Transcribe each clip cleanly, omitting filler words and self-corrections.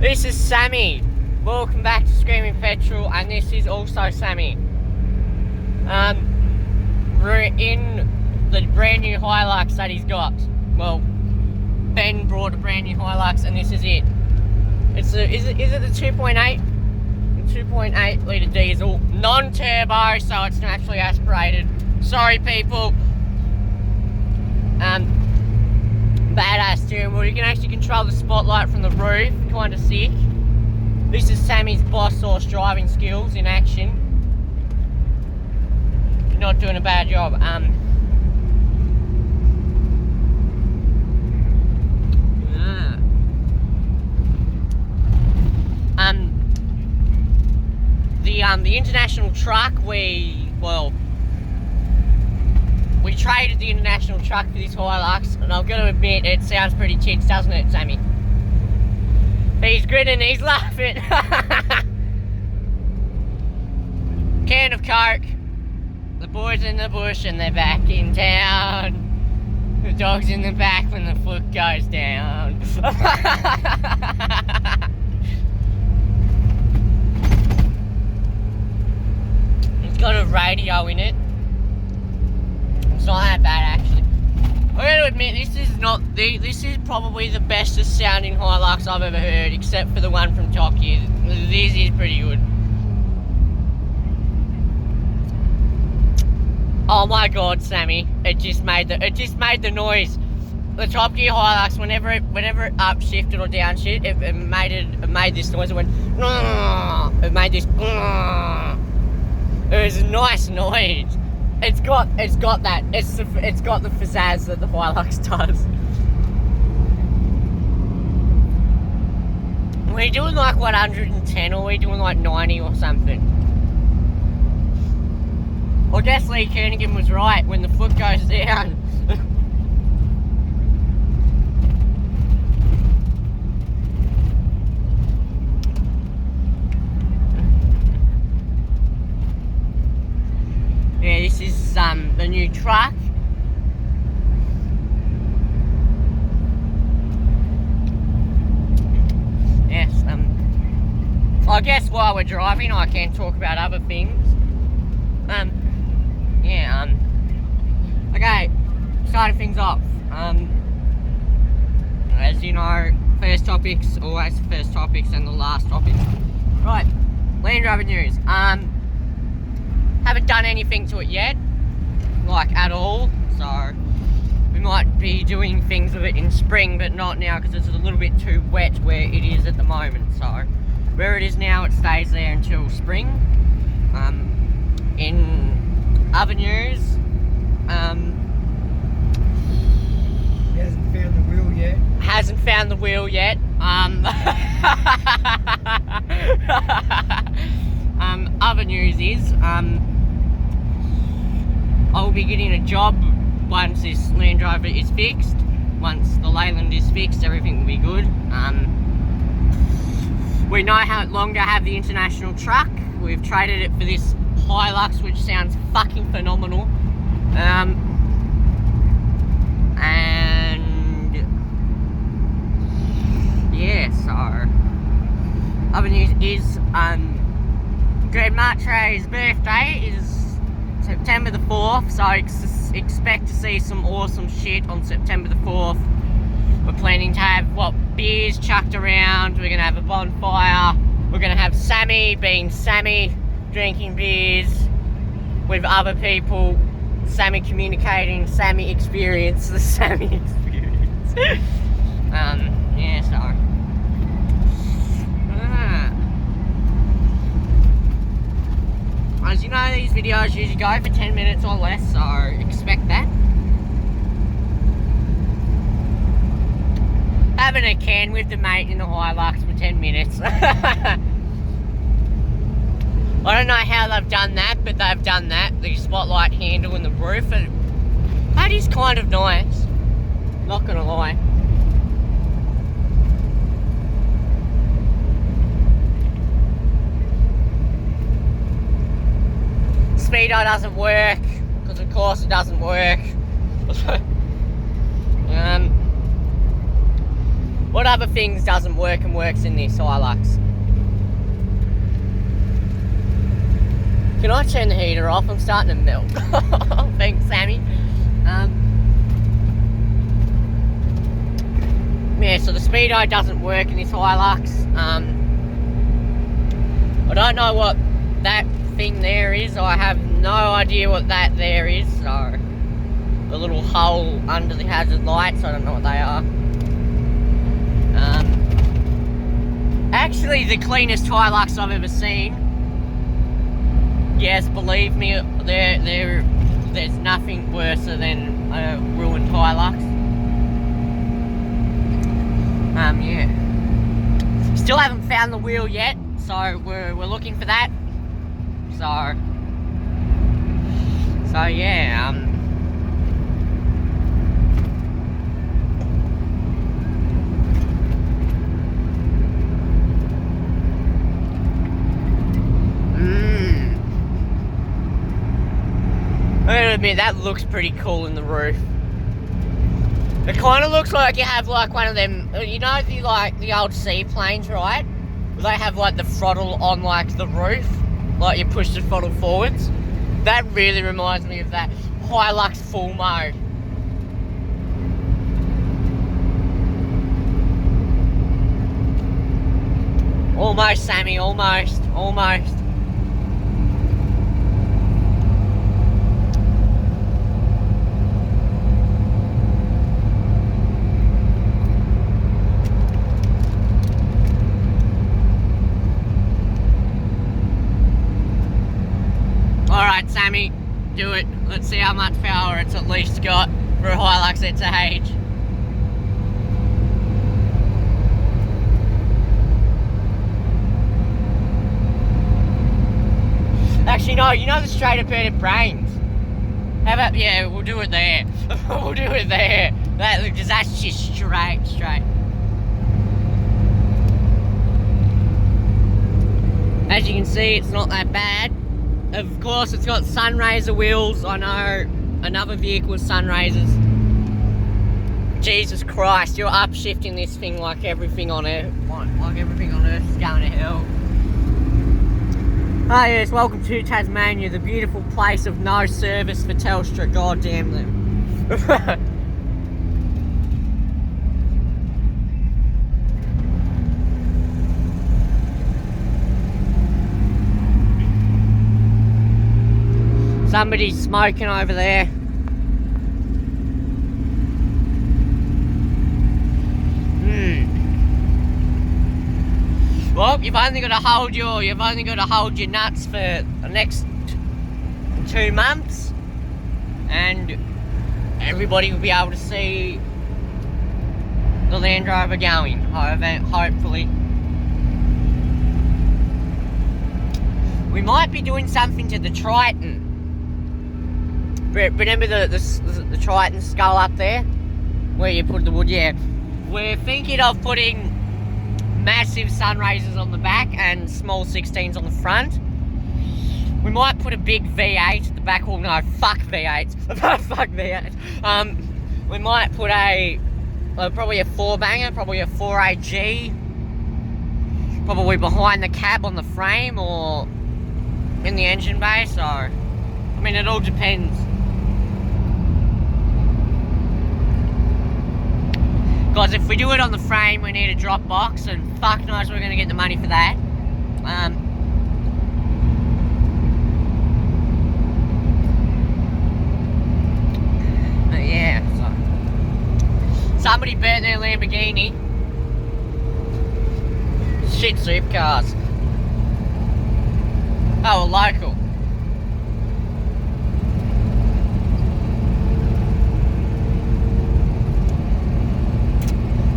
This is Sammy. Welcome back to Screaming Petrol, and this is also Sammy. We're in the brand new Hilux that he's got. Well, Ben brought a brand new Hilux, and this is it. Is it the 2.8? 2.8 litre diesel, non-turbo, so it's naturally aspirated. Sorry, people. Badass steering wheel. You can actually control the spotlight from the roof. Kind of sick. This is Sammy's boss horse driving skills in action. You're not doing a bad job. The international truck, we traded the international truck for this Hilux, and I'm going to admit it sounds pretty tits, doesn't it, Sammy? He's grinning, he's laughing. Can of Coke. The boys in the bush and they're back in town. The dog's in the back when the foot goes down. It's got a radio in it. It's not that bad, actually. I gotta admit, this is probably the bestest sounding Hilux I've ever heard, except for the one from Tokyo. This is pretty good. Oh my god, Sammy! It just made the noise. The Top Gear Hilux, whenever it upshifted or downshifted, it made this noise. It went. It made this. It was a nice noise. It's got the pizzazz that the Hilux does. We're doing like 110, or we're doing like 90 or something. I guess Lee Kernaghan was right. When the foot goes down. Yeah, this is the new truck. Yes, I guess while we're driving I can talk about other things. Okay, starting things off. As you know, first topics, always the first topics and the last topics. Right, Land Rover news. Haven't done anything to it yet, like at all, so we might be doing things with it in spring, but not now because it's a little bit too wet where it is at the moment. So where it is now, it stays there until spring. In other news, hasn't found the wheel yet. Hasn't found the wheel yet. Other news is I'll be getting a job once this Land Rover is fixed. Once the Leyland is fixed, everything will be good. We no longer have the international truck. We've traded it for this Hilux, which sounds fucking phenomenal. And yeah, so other news is Greg Martre's birthday is September the 4th, so expect to see some awesome shit on September the 4th. We're planning to have, beers chucked around, we're going to have a bonfire, we're going to have Sammy being Sammy, drinking beers with other people, Sammy communicating, Sammy experience, the Sammy experience. Yeah, so. As you know, these videos usually go for 10 minutes or less, so expect that. Having a can with the mate in the Hilux for 10 minutes. I don't know how they've done that, but they've done that. The spotlight handle and the roof. And that is kind of nice. Not gonna lie. Speedo doesn't work, because of course it doesn't work. What other things doesn't work and works in this Hilux? Can I turn the heater off? I'm starting to melt. Thanks, Sammy. Yeah, so the speedo doesn't work in this Hilux. I don't know what that thing there is. I have no idea what that there is. So, the little hole under the hazard lights, I don't know what they are. Actually, the cleanest Hilux I've ever seen. Yes, believe me, there's nothing worse than a ruined Hilux. Yeah. Still haven't found the wheel yet, so we're looking for that. So yeah. I gotta admit, that looks pretty cool in the roof. It kind of looks like you have like one of them, you know, the old seaplanes, right? Where they have like the throttle on like the roof, like you push the throttle forwards. That really reminds me of that Hilux full mode. Almost, Sammy, almost. Alright, Sammy, do it. Let's see how much power it's at least got for a Hilux its age. Actually, no, you know the straight up at brains? How about, yeah, we'll do it there. We'll do it there. Because that's just straight. As you can see, it's not that bad. Of course, it's got Sunraiser wheels. I know another vehicle with Sunraisers. Jesus Christ, you're upshifting this thing like everything on Earth. Like everything on Earth is going to hell. Oh yes, welcome to Tasmania, the beautiful place of no service for Telstra. God damn them. Somebody's smoking over there. Well, you've only got to hold your nuts for the next 2 months, and everybody will be able to see the Land Rover going. Hopefully. We might be doing something to the Triton. Remember the Triton skull up there? Where you put the wood, yeah. We're thinking of putting massive Sunraisers on the back and small 16s on the front. We might put a big V8 at the back. Well, no, fuck V8s. Fuck V8s. We might put probably a 4-banger, probably a 4AG. Probably behind the cab on the frame or in the engine bay, so I mean, it all depends. Guys, if we do it on the frame, we need a drop box, and fuck knows we're going to get the money for that. But yeah, so somebody burnt their Lamborghini. Shit supercars. Oh, local.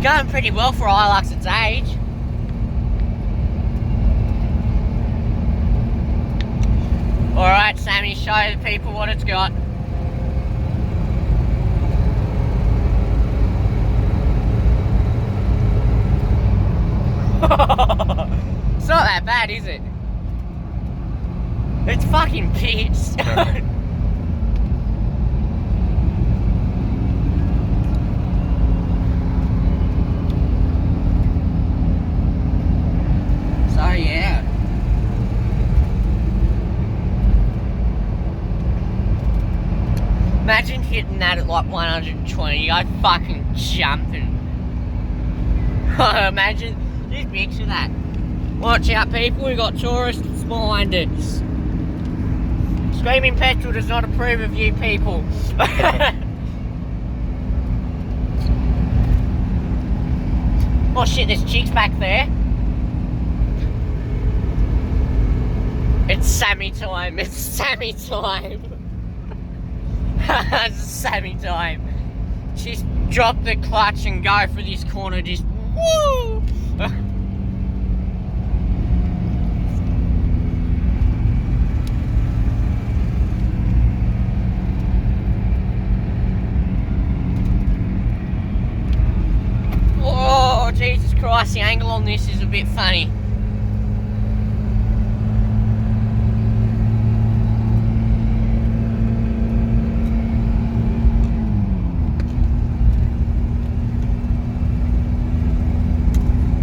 Going pretty well for Hilux its age. Alright, Sammy, show the people what it's got. It's not that bad, is it? It's fucking pitched. out at like 120, you go fucking jumping. Imagine, just picture that. Watch out, people, we got tourists behind us. Screaming Petrol does not approve of you people. Oh shit, there's chicks back there. It's Sammy time, it's Sammy time. It's Sammy time. She's dropped the clutch and go for this corner, just woo! Oh, Jesus Christ, the angle on this is a bit funny.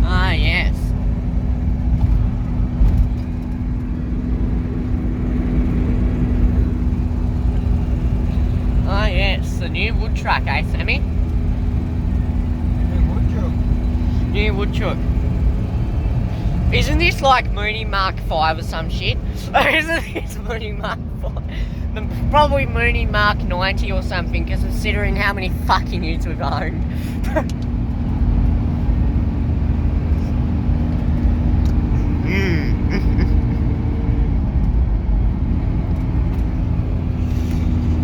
Ah, yes. Ah, yes, the new wood truck, eh, Sammy? New wood truck. Isn't this like Mooney Mark 5 or some shit? Isn't this Mooney Mark 5? Probably Mooney Mark 90 or something, because considering how many fucking units we've owned.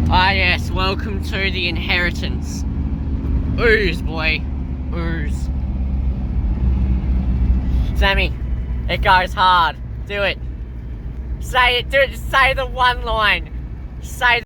Ah yes, welcome to the inheritance. Ooze, boy. Ooze. Sammy, it goes hard. Do it. Say it. Do it. Say the one line. Say